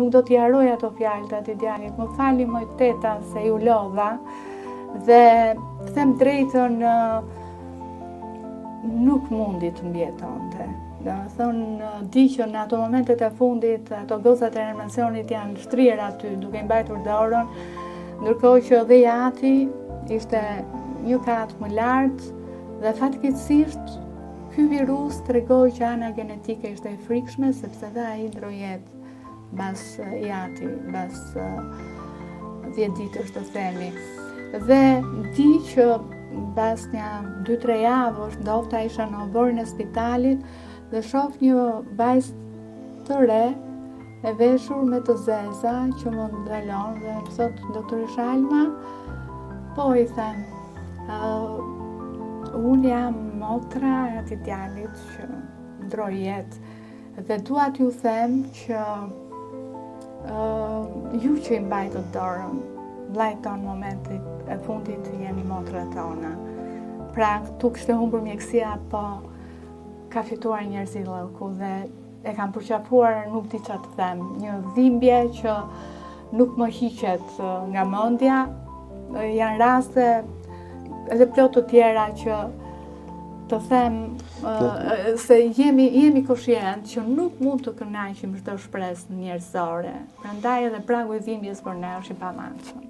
nuk do t'i haroj ato fjalët aty djalit. Më fali moj teta se ju lodha dhe them drejtën nuk mundi të mbjetonte. Di që në ato momentet e fundit, ato gozat e reanimacionit janë shtrirë aty, duke mbajtur dorën, ndërkohë që dhe jati ishte një kat më lartë dhe fatkeqësisht ky virus tregoi që ana genetike ishte e frikshme sepse dhe ai ndrojet mbas jati, mbas 10 ditësh të themi. Dhe di që mbas një 2-3 javësh ndofta isha në oborin e spitalit dhe shoh një vajzë të re e veshur me të zeza që më ndalon dhe më thot doktoresh Alma, po i them, unë jam motra e atij djalit që ndroi jetë dhe dua t'ju them që ju që i mbajtët dorën, vllajt ton momentit e fundit jeni motrat tona. Pra tu kishte humbur mjekësia, po ka fituar njerëzi lloku dhe e kam përqafuar, nuk di çfarë të them, një dhimbje që nuk më hiqet nga mendja. Janë raste edhe plot të tjera që të them se jemi koshient që nuk mund të kënaqim çdo shpresë njerëzore. Prandaj edhe pragu i dhimbjes për ne është i pamundshëm.